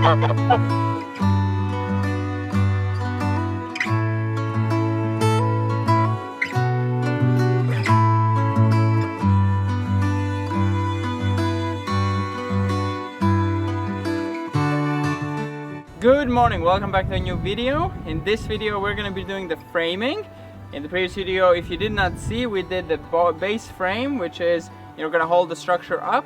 Good morning, welcome back to a new video. In this video we're going to be doing the framing. In the previous video, if you did not see, we did the base frame, which is you're going to hold the structure up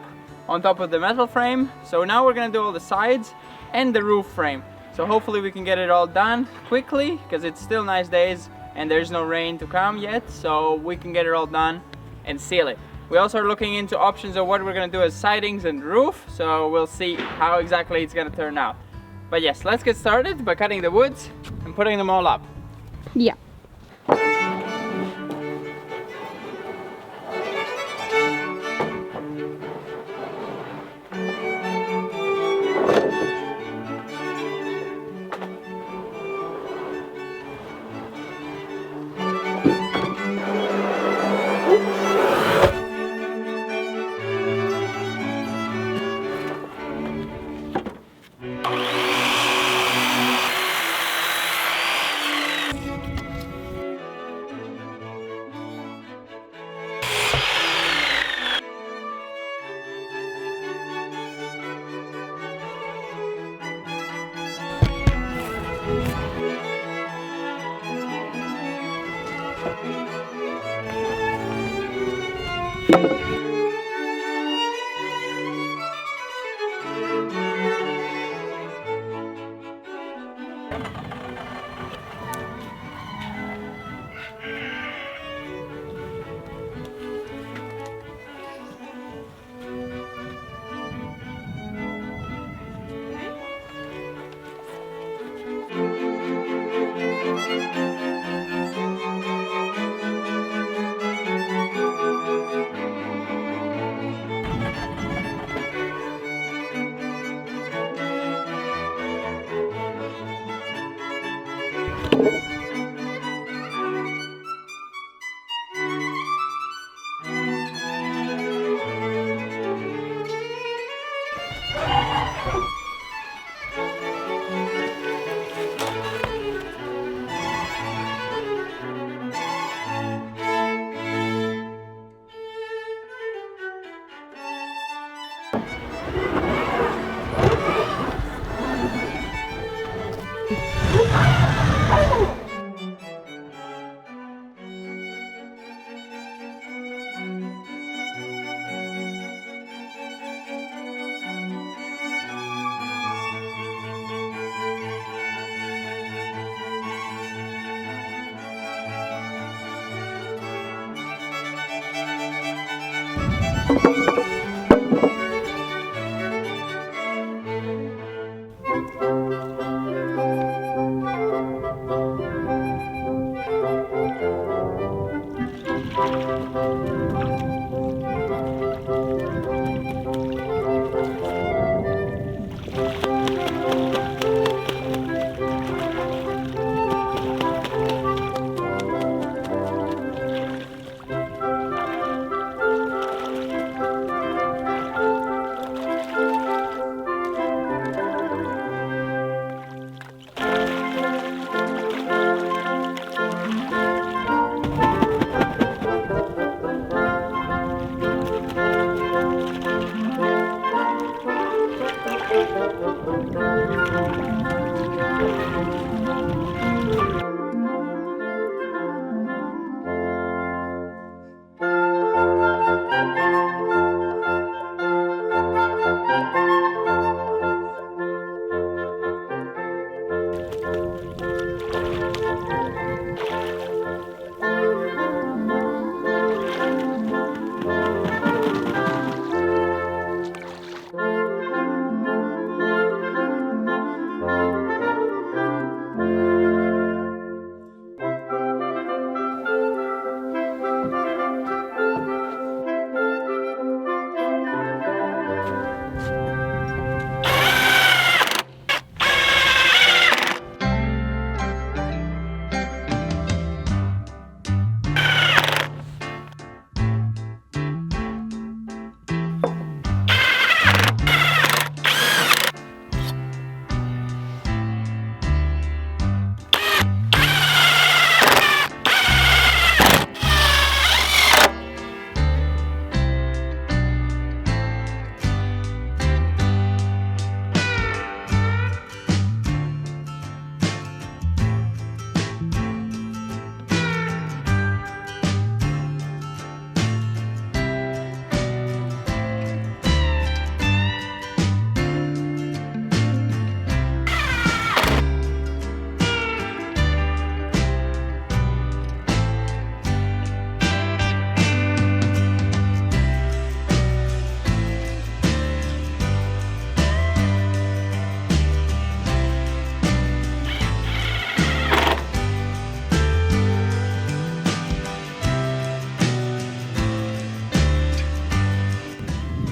on top of the metal frame. So now we're going to do all the sides and the roof frame. So hopefully we can get it all done quickly because it's still nice days and there's no rain to come yet, so we can get it all done and seal it. We also are looking into options of what we're going to do as sidings and roof, so we'll see how exactly it's going to turn out. But yes, let's get started by cutting the woods and putting them all up. Yeah.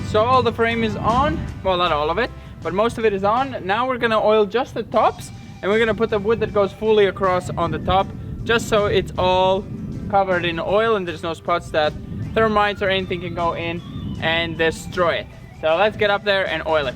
So all the frame is on, well, not all of it, but most of it is on. Now we're gonna oil just the tops, and we're gonna put the wood that goes fully across on the top, just so it's all covered in oil and there's no spots that termites or anything can go in and destroy it. So let's get up there and oil it.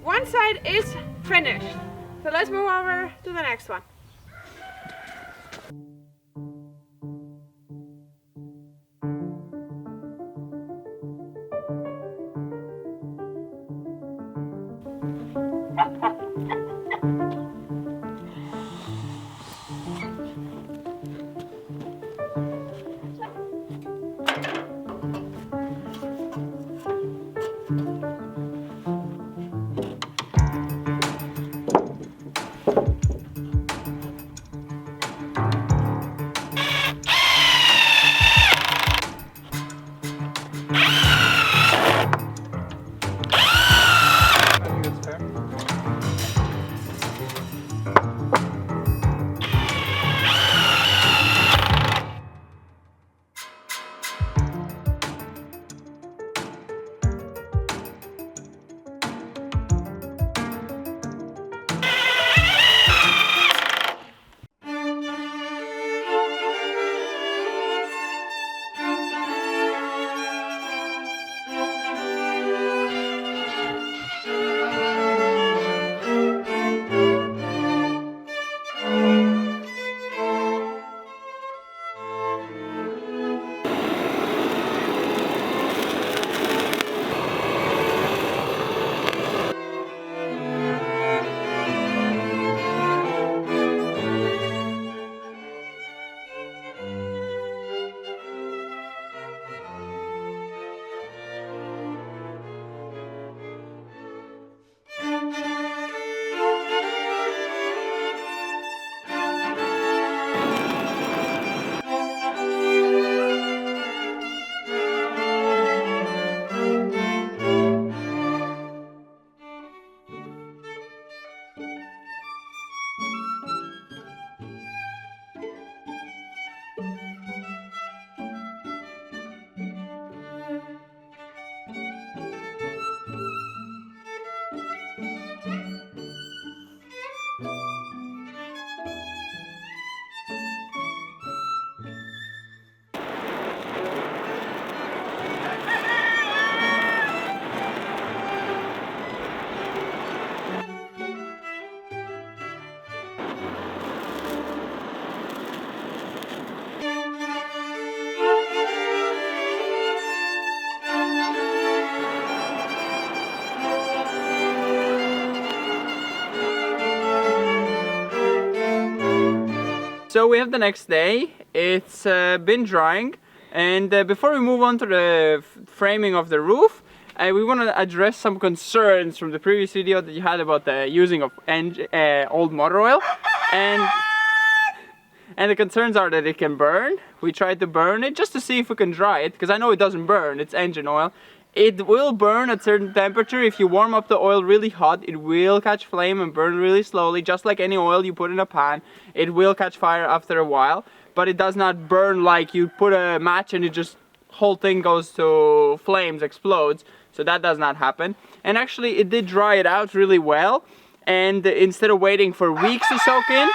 One side is finished, so let's move over to the next one. So we have the next day. It's been drying, and before we move on to the framing of the roof, we want to address some concerns from the previous video that you had about the using of old motor oil, and the concerns are that it can burn. We tried to burn it just to see if we can dry it, because I know it doesn't burn, it's engine oil. It will burn at certain temperature. If you warm up the oil really hot, it will catch flame and burn really slowly, just like any oil you put in a pan. It will catch fire after a while, but it does not burn like you put a match and it just whole thing goes to flames, explodes. So that does not happen. And actually it did dry it out really well, and instead of waiting for weeks to soak in,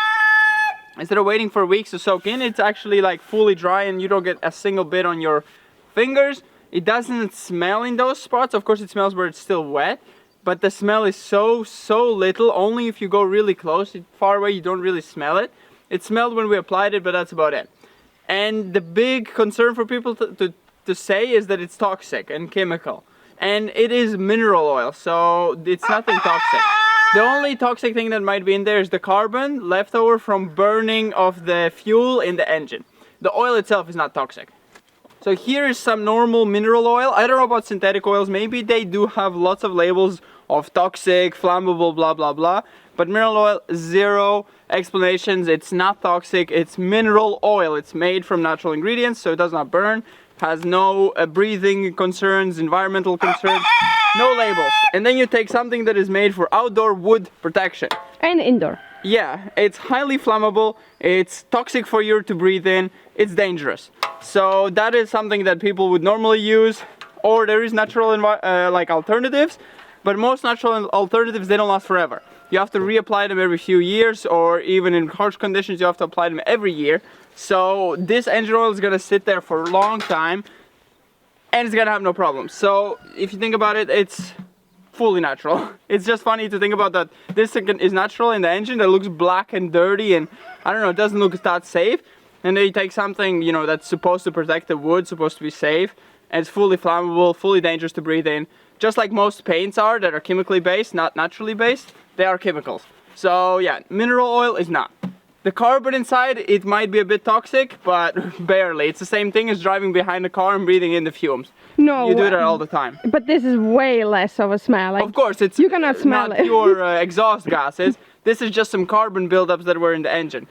it's actually like fully dry and you don't get a single bit on your fingers. It doesn't smell in those spots. Of course it smells where it's still wet, but the smell is so little. Only if you go really close, far away, you don't really smell it. It smelled when we applied it, but that's about it. And the big concern for people to say is that it's toxic and chemical. And it is mineral oil, so it's nothing toxic. The only toxic thing that might be in there is the carbon left over from burning of the fuel in the engine. The oil itself is not toxic. So here is some normal mineral oil. I don't know about synthetic oils. Maybe they do have lots of labels of toxic, flammable, blah, blah, blah. But mineral oil, zero explanations. It's not toxic. It's mineral oil. It's made from natural ingredients, so it does not burn. Has no breathing concerns, environmental concerns. No labels. And then you take something that is made for outdoor wood protection. And indoor. Yeah, it's highly flammable, it's toxic for you to breathe in, it's dangerous. So that is something that people would normally use, or there is natural like alternatives, but most natural alternatives, they don't last forever. You have to reapply them every few years, or even in harsh conditions you have to apply them every year. So this engine oil is gonna sit there for a long time and it's gonna have no problems. So if you think about it, it's fully natural. It's just funny to think about that this is natural in the engine that looks black and dirty, and I don't know, it doesn't look that safe. And then you take something, you know, that's supposed to protect the wood, supposed to be safe, and it's fully flammable, fully dangerous to breathe in. Just like most paints are that are chemically based, not naturally based, they are chemicals. So yeah, mineral oil is not. The carbon inside, it might be a bit toxic, but barely. It's the same thing as driving behind a car and breathing in the fumes. No, you do that all the time. But this is way less of a smell. Like, of course, it's you cannot smell not it. pure exhaust gases. This is just some carbon buildups that were in the engine.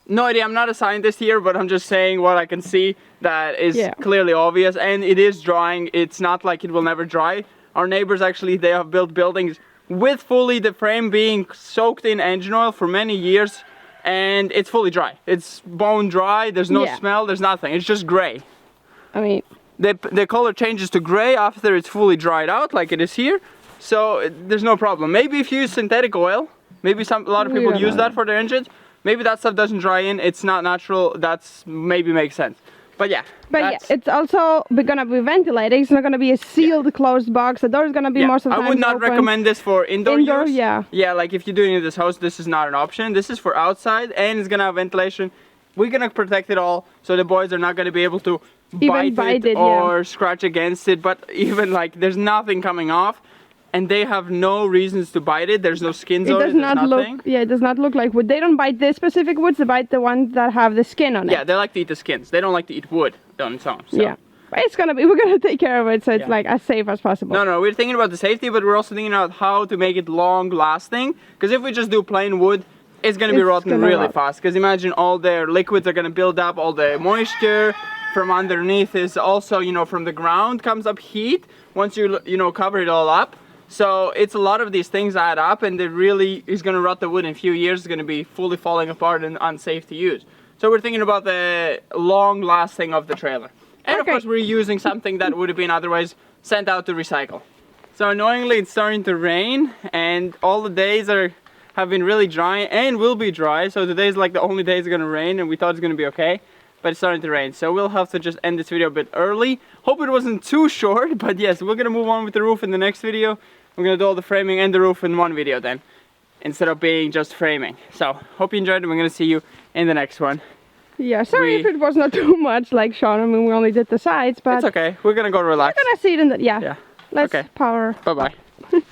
No idea, I'm not a scientist here, but I'm just saying what I can see that is clearly obvious, and it is drying. It's not like it will never dry. Our neighbors actually, they have built buildings with fully the frame being soaked in engine oil for many years, and it's fully dry. It's bone dry, there's no smell, there's nothing. It's just gray. I mean, the color changes to gray after it's fully dried out, like it is here. So there's no problem. Maybe if you use synthetic oil, maybe a lot of people use that for their engines. Maybe that stuff doesn't dry in, it's not natural, that's maybe makes sense. But yeah. But yeah, it's also gonna be ventilated. It's not gonna be a sealed, closed box. The door is gonna be most of the time I would not recommend this for indoor use. Yeah, like if you're doing it in this house, this is not an option. This is for outside, and it's gonna have ventilation. We're gonna protect it all, so the boys are not gonna be able to bite it or scratch against it. But even like, there's nothing coming off, and they have no reasons to bite it. There's no skins on it. It does not look. Yeah, it does not look like wood. They don't bite this specific woods. They bite the ones that have the skin on it. Yeah, they like to eat the skins. They don't like to eat wood on its own. So. Yeah, but it's gonna be. We're gonna take care of it, so it's like as safe as possible. No, we're thinking about the safety, but we're also thinking about how to make it long lasting. Because if we just do plain wood, it's gonna be rotten really fast. Because imagine all their liquids are gonna build up, all the moisture from underneath is also, you know, from the ground comes up heat once you cover it all up. So it's a lot of these things add up, and it really is going to rot the wood in a few years. It's going to be fully falling apart and unsafe to use. So we're thinking about the long lasting of the trailer. And of course we're using something that would have been otherwise sent out to recycle. So annoyingly it's starting to rain, and all the days have been really dry and will be dry. So today's like the only day it's going to rain, and we thought it's going to be okay. But it's starting to rain, so we'll have to just end this video a bit early. Hope it wasn't too short, but yes, we're going to move on with the roof in the next video. We're gonna do all the framing and the roof in one video then, instead of being just framing. So, hope you enjoyed, and we're gonna see you in the next one. Yeah, sorry if it was not too much, like Sean. I mean, we only did the sides, but... It's okay, we're gonna go relax. We're gonna see it in the... Yeah. Let's power. Bye-bye.